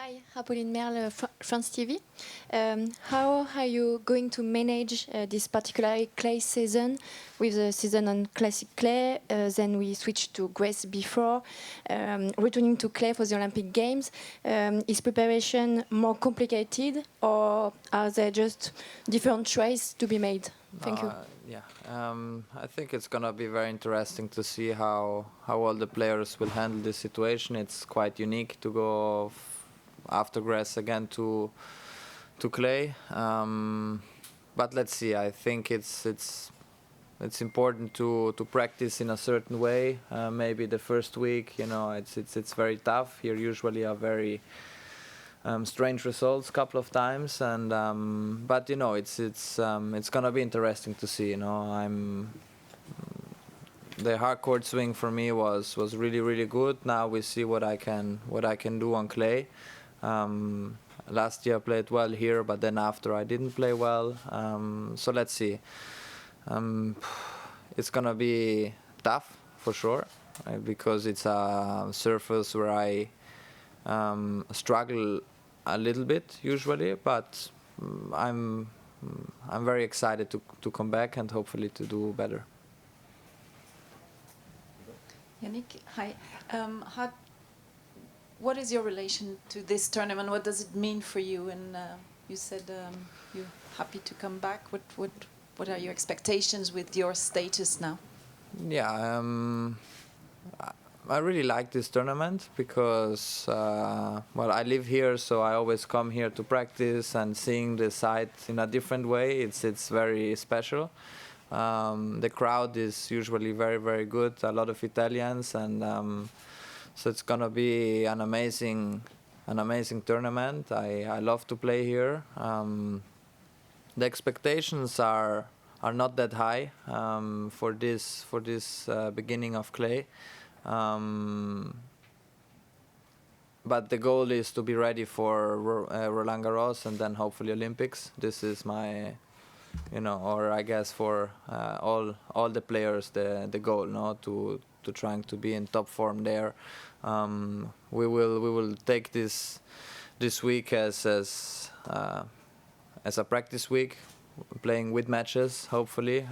Hi, Apolline Merle, France TV. How are you going to manage this particular clay season with the season on classic clay? Then we switch to grass before returning to clay for the Olympic Games. Is preparation more complicated, or are there just different choices to be made? Thank you. Yeah, I think it's gonna be very interesting to see how all the players will handle this situation. It's quite unique to go after grass again to clay, but let's see. I think it's important to practice in a certain way. Maybe the first week, it's very tough. Here usually are very strange results couple of times, and but it's gonna be interesting to see. The hard court swing for me was really good. Now we see what I can do on clay. Last year I played well here, but then after I didn't play well. So let's see. It's gonna be tough for sure, because it's a surface where I struggle a little bit usually, but I'm very excited to come back and hopefully to do better. Jannik, hi. What is your relation to this tournament? What does it mean for you? And you said you're happy to come back. What are your expectations with your status now? Yeah, I really like this tournament because well, I live here, so I always come here to practice, and seeing the site in a different way, it's very special. The crowd is usually very good, a lot of Italians, and so it's gonna be an amazing tournament. I love to play here. The expectations are not that high for this beginning of clay, but the goal is to be ready for Roland Garros and then hopefully Olympics. This is my, or I guess for all the players, the goal, no, to trying to be in top form there. We will take this week as a practice week, playing with matches, hopefully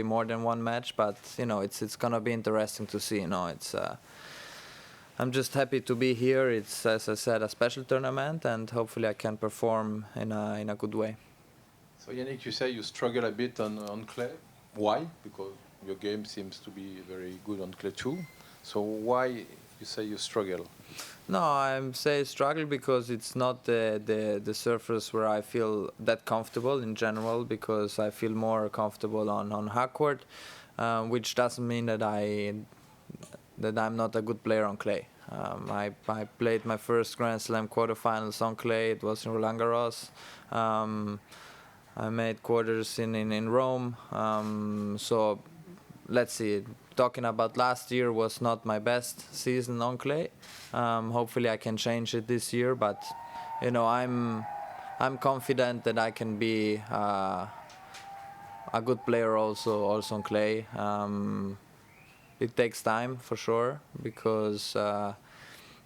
more than one match. But it's gonna be interesting to see. I'm just happy to be here. It's, as I said, a special tournament, and hopefully I can perform in a good way. So Jannik, you say you struggle a bit on clay. Why? Because your game seems to be very good on clay too. So why you say you struggle? No, I'm say struggle because it's not the surface where I feel that comfortable in general, because I feel more comfortable on hard court, which doesn't mean that I'm not a good player on clay. I played my first Grand Slam quarterfinals on clay. It was in Roland Garros. I made quarters in Rome. So let's see. Talking about last year was not my best season on clay. Hopefully I can change it this year, but I'm confident that I can be a good player also on clay. It takes time for sure, because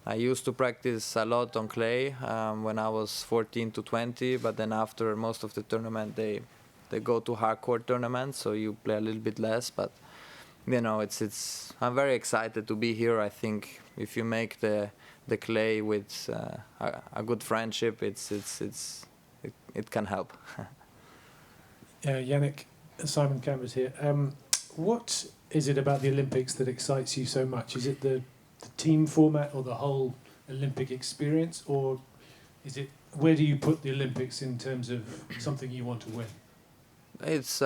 I used to practice a lot on clay when I was 14 to 20, but then after most of the tournament they go to hard court tournaments, so you play a little bit less. But I'm very excited to be here. I think if you make the clay with a good friendship, it can help. Jannik, Simon Cameras here. What is it about the Olympics that excites you so much? Is it the team format or the whole Olympic experience, or is it, where do you put the Olympics in terms of something you want to win? It's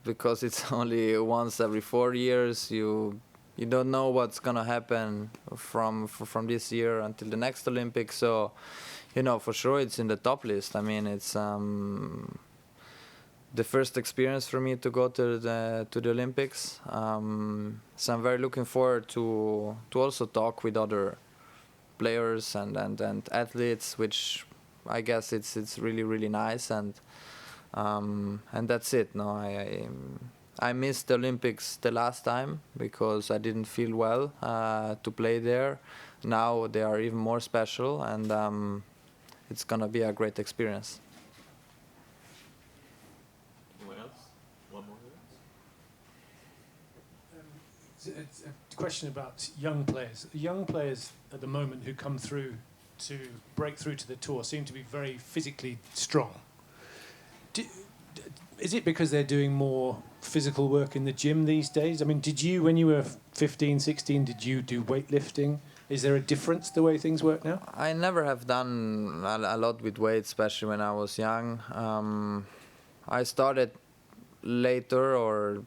because it's only once every 4 years. You don't know what's gonna happen from this year until the next Olympics. So, for sure it's in the top list. I mean, it's the first experience for me to go to the Olympics. So I'm very looking forward to also talk with other players and athletes, which I guess it's really nice, and that's it. No, I missed the Olympics the last time because I didn't feel well to play there. Now they are even more special, and it's gonna be a great experience. Anyone else? One more. It's a question about young players. Young players at the moment who come through to break through to the tour seem to be very physically strong. Is it because they're doing more physical work in the gym these days? I mean, did you, when you were 15, 16, did you do weightlifting? Is there a difference the way things work now? I never have done a lot with weight, especially when I was young. I started later, or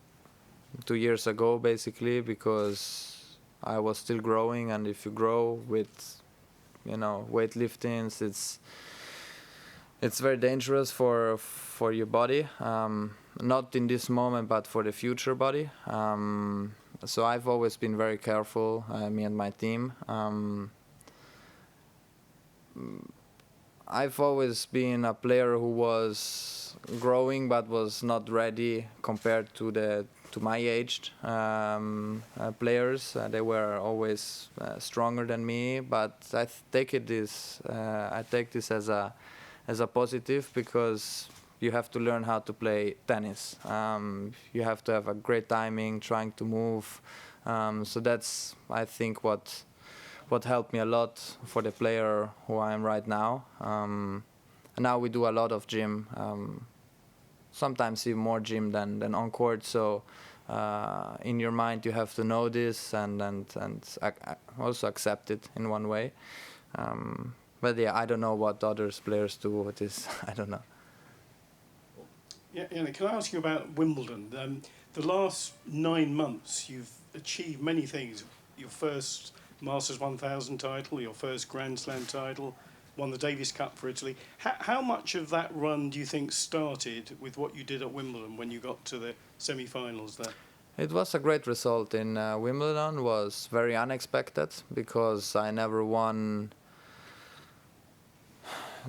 2 years ago, basically, because I was still growing, and if you grow with, weightlifting, it's very dangerous for your body. Not in this moment, but for the future body. So I've always been very careful, me and my team. I've always been a player who was growing but was not ready compared to my aged players. They were always stronger than me, but I take this as a positive, because you have to learn how to play tennis. You have to have a great timing, trying to move. So that's, I think, what helped me a lot for the player who I am right now. And now we do a lot of gym, sometimes even more gym than on court. So in your mind you have to know this and also accept it in one way. But yeah, I don't know what other players do with this. I don't know. Yeah, Jannik, can I ask you about Wimbledon? The last 9 months, you've achieved many things. Your first Masters 1000 title, your first Grand Slam title, won the Davis Cup for Italy. How much of that run do you think started with what you did at Wimbledon when you got to the semi-finals there? It was a great result in Wimbledon. Was very unexpected because I never won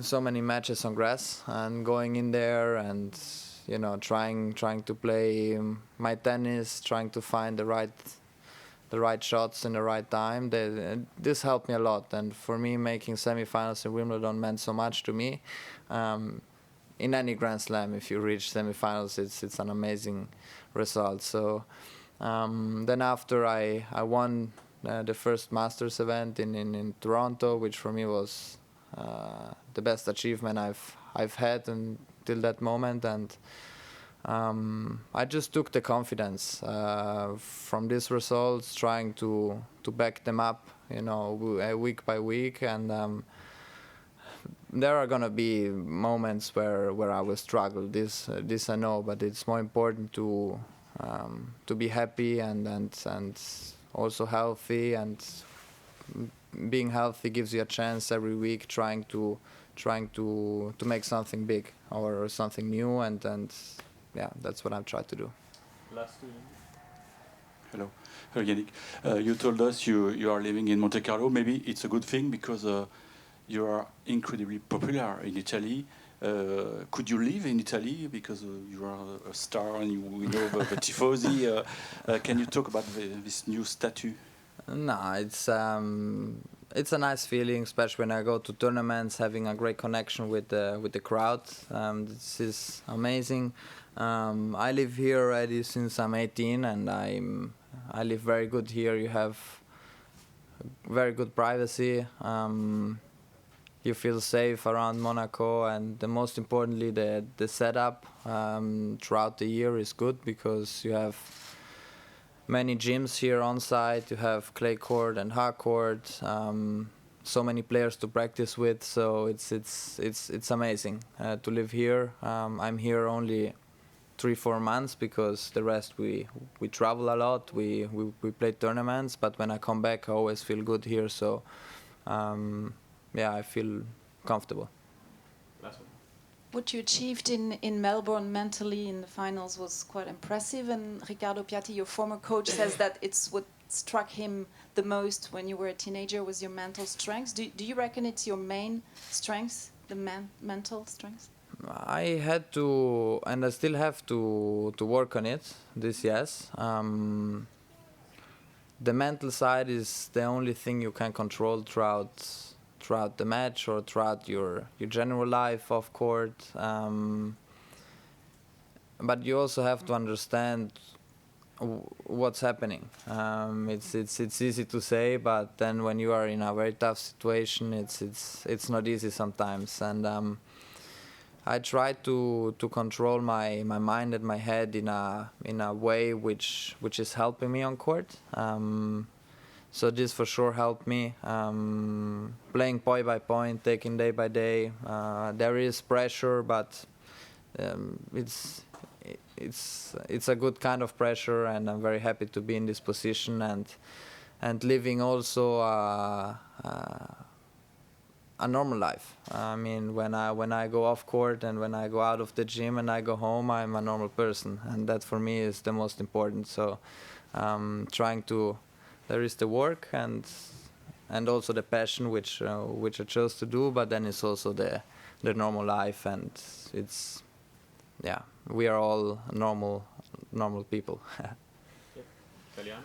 so many matches on grass, and going in there and trying to play my tennis, trying to find the right shots in the right time. This helped me a lot, and for me, making semifinals in Wimbledon meant so much to me. In any Grand Slam, if you reach semifinals, it's an amazing result. So then after I won the first Masters event in Toronto, which for me was the best achievement I've had until that moment, and I just took the confidence from these results, trying to back them up, week by week, and there are gonna be moments where I will struggle. This I know, but it's more important to be happy and also healthy, and being healthy gives you a chance every week, trying to make something big or something new, and yeah, that's what I've tried to do. Last two. Hello, Jannik. You told us you are living in Monte Carlo. Maybe it's a good thing because you are incredibly popular in Italy. Could you live in Italy because you are a star and we know the tifosi? Can you talk about this new statue? No, it's a nice feeling, especially when I go to tournaments, having a great connection with the crowd. This is amazing. I live here already since I'm 18, and I live very good here. You have very good privacy. You feel safe around Monaco, and the most importantly, the setup throughout the year is good because you have many gyms here on site. You have clay court and hard court. So many players to practice with. So it's amazing to live here. I'm here only 3-4 months because the rest we travel a lot. We play tournaments, but when I come back, I always feel good here. So yeah, I feel comfortable. Last one. What you achieved in Melbourne mentally in the finals was quite impressive, and Riccardo Piatti, your former coach, says that it's what struck him the most when you were a teenager was your mental strength. Do you reckon it's your main strength, the mental strength? I had to, and I still have to work on it. This, yes. The mental side is the only thing you can control throughout the match or throughout your general life off court. But you also have to understand what's happening. It's easy to say, but then when you are in a very tough situation, it's not easy sometimes. And I try to control my mind and my head in a way which is helping me on court. So this for sure helped me. Playing point by point, taking day by day. There is pressure, but it's a good kind of pressure, and I'm very happy to be in this position and living also a normal life. I mean, when I go off court and when I go out of the gym and I go home, I'm a normal person, and that for me is the most important. So trying to, there is the work and also the passion which I chose to do, but then it's also the normal life, and it's, yeah, we are all normal people. Italiano?